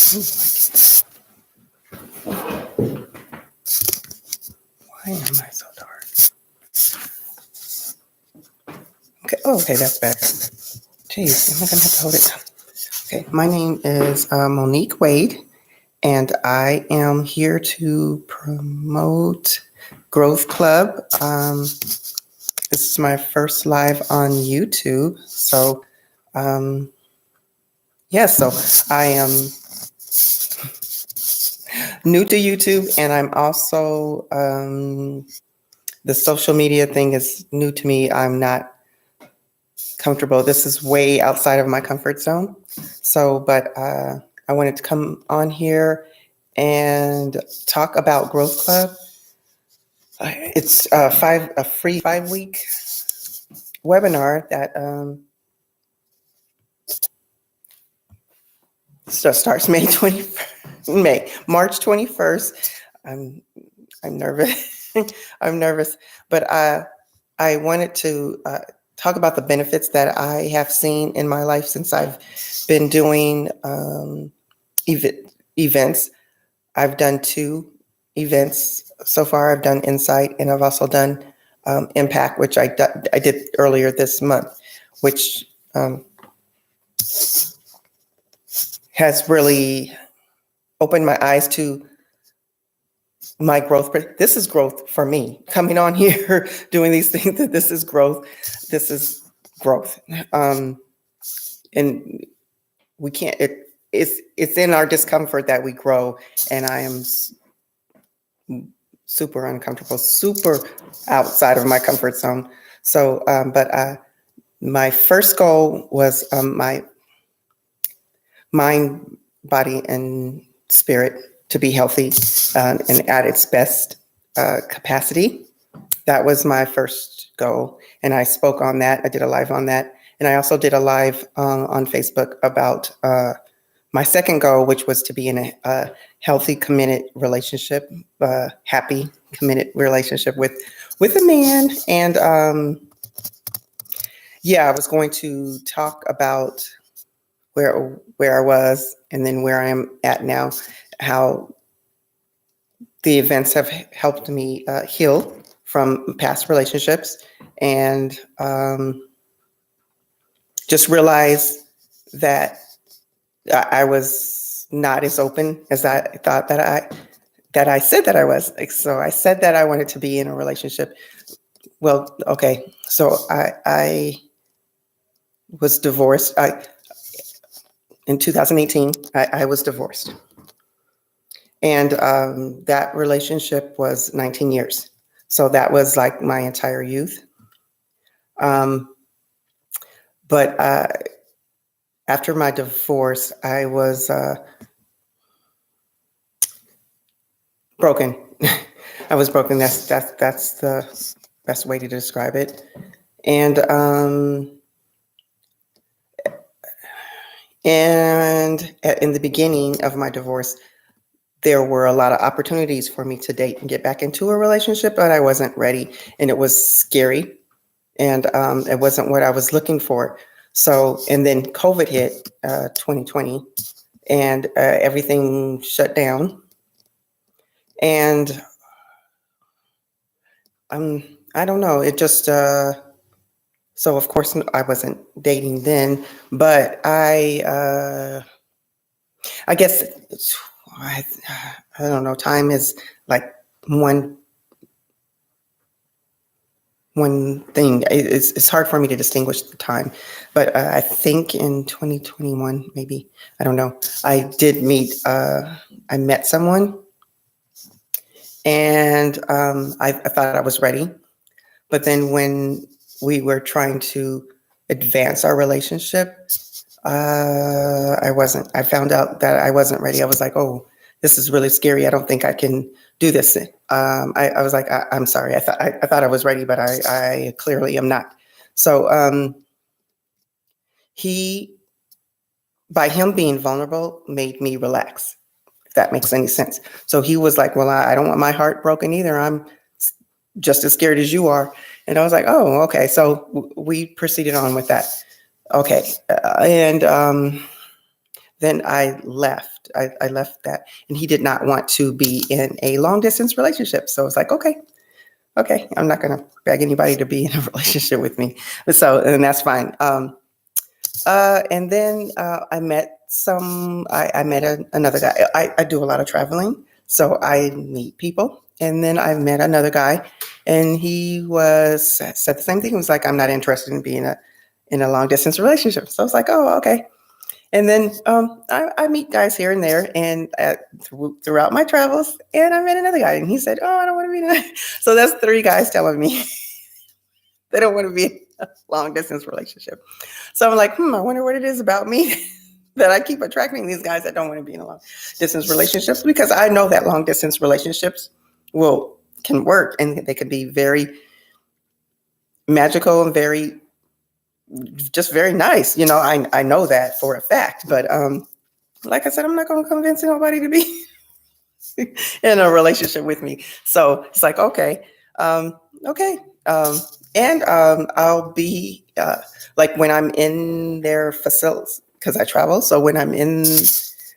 Why am I so dark? Okay. Oh, okay, that's better. Jeez, am I gonna have to hold it down? Okay, my name is Monique Wade, and I am here to promote Growth Club. This is my first live on YouTube, so so I am new to YouTube, and I'm also the social media thing is new to me. I'm not comfortable. This is way outside of my comfort zone. So, but I wanted to come on here and talk about Growth Club. It's a free 5-week webinar that starts March 21st. I'm nervous. I'm nervous, but I wanted to talk about the benefits that I have seen in my life since I've been doing events. I've done 2 events so far. I've done Insight, and I've also done Impact, which I did earlier this month, which has really opened my eyes to my growth. This is growth for me. Coming on here, doing these things, that this is growth. This is growth. And we can't, it's in our discomfort that we grow. And I am super uncomfortable, super outside of my comfort zone. So, my first goal was my mind, body, and spirit to be healthy and at its best capacity. That was my first goal. And I spoke on that. I did a live on that. And I also did a live on Facebook about my second goal, which was to be in a healthy, committed relationship, happy, committed relationship with a man. And I was going to talk about where I was and then where I am at now, how the events have helped me heal from past relationships, and just realize that I was not as open as I thought that I said that I was. So I said that I wanted to be in a relationship. Well, okay. So I was divorced. In 2018, I was divorced. And that relationship was 19 years. So that was like my entire youth. But after my divorce, I was broken. I was broken. That's the best way to describe it. And in the beginning of my divorce, there were a lot of opportunities for me to date and get back into a relationship, but I wasn't ready, and it was scary, and it wasn't what I was looking for. So, and then COVID hit 2020, and everything shut down. And I don't know, it just, so of course I wasn't dating then, but I guess, I don't know, time is like one thing. It's hard for me to distinguish the time, but I think in 2021, maybe, I don't know, I met someone, and I thought I was ready. But then when we were trying to advance our relationship, I wasn't. I found out that I wasn't ready. I was like, oh, this is really scary. I don't think I can do this. I was like, I'm sorry. I thought I was ready, but I clearly am not. So by him being vulnerable, made me relax, if that makes any sense. So he was like, well, I don't want my heart broken either. I'm just as scared as you are. And I was like, oh, okay. So we proceeded on with that. Okay. And then I left. I left that, and he did not want to be in a long distance relationship. So it's like, okay, I'm not going to beg anybody to be in a relationship with me. So, and that's fine. And then I met another guy. I do a lot of traveling, so I meet people. And then I met another guy, and he said the same thing. He was like, I'm not interested in being in a long distance relationship. So I was like, oh, okay. And then I meet guys here and there, and throughout my travels, and I met another guy, and he said, oh, I don't want to be in a. So that's 3 guys telling me they don't want to be in a long distance relationship. So I'm like, I wonder what it is about me that I keep attracting these guys that don't want to be in a long distance relationships, because I know that long distance relationships can work, and they can be very magical and just very nice. I know that for a fact, but like I said, I'm not going to convince nobody to be in a relationship with me. So it's like, okay. Okay. And I'll be like when I'm in their facilities, because I travel. So when I'm in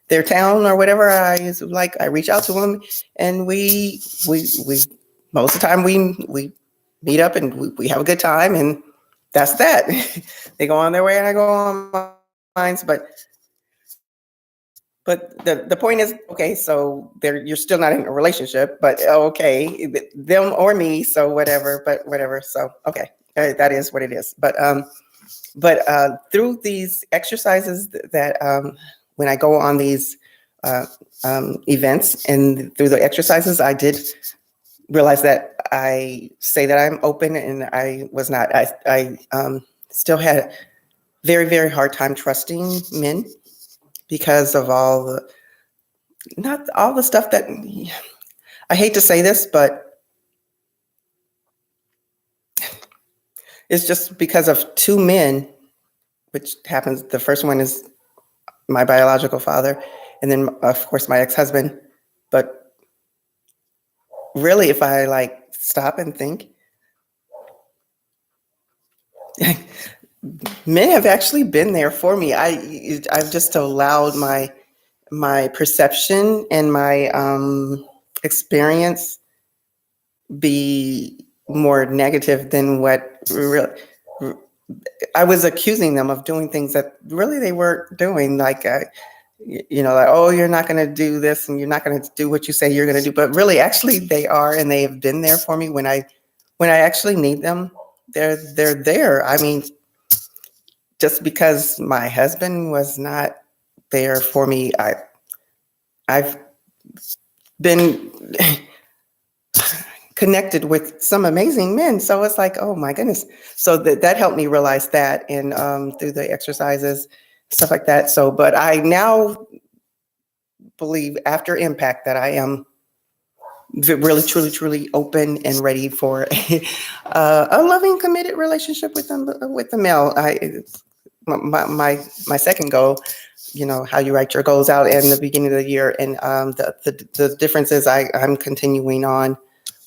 their town or whatever, I reach out to them, and we most of the time we meet up, and we have a good time, and that's that. They go on their way and I go on mine. But the point is, okay, so you're still not in a relationship, but okay, them or me, so whatever. So okay, that is what it is. But through these exercises that when I go on these events, and through the exercises, I did realize that I say that I'm open, and I was not. I still had very, very hard time trusting men, because of not all the stuff that, I hate to say this, but it's just because of 2 men, which happens. The first one is my biological father, and then of course my ex-husband. But really, if I stop and think, men have actually been there for me. I've just allowed my perception and my experience be more negative than what really. I was accusing them of doing things that really they weren't doing. Like, oh, you're not going to do this, and you're not going to do what you say you're going to do. But really, actually, they are, and they have been there for me when I actually need them. They're there. I mean, just because my husband was not there for me, I've been connected with some amazing men. So it's like, oh my goodness. So that helped me realize that, and through the exercises, stuff like that. So, but I now believe after Impact that I am really, truly, truly open and ready for a loving, committed relationship with the male. My second goal, how you write your goals out in the beginning of the year, and the difference is I'm continuing on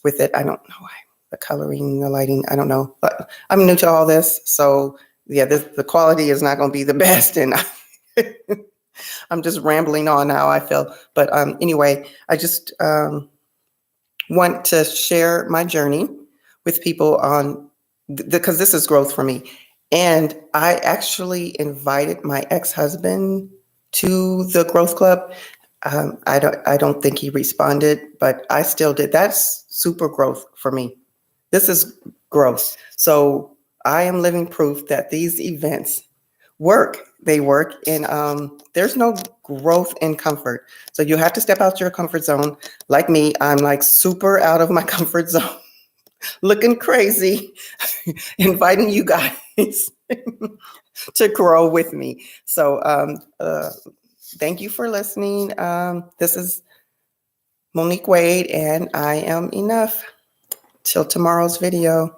with it. I don't know why, the coloring, the lighting, I don't know, but I'm new to all this. So yeah, the quality is not going to be the best, and I'm just rambling on how I feel. But anyway, I just want to share my journey with people because this is growth for me. And I actually invited my ex-husband to the Growth Club. I don't think he responded, but I still did. That's super growth for me. This is growth. So I am living proof that these events work. They work, and there's no growth in comfort. So you have to step out your comfort zone. Like me, I'm like super out of my comfort zone, looking crazy, inviting you guys to grow with me. So thank you for listening. This is Monique Wade, and I am enough. Till tomorrow's video.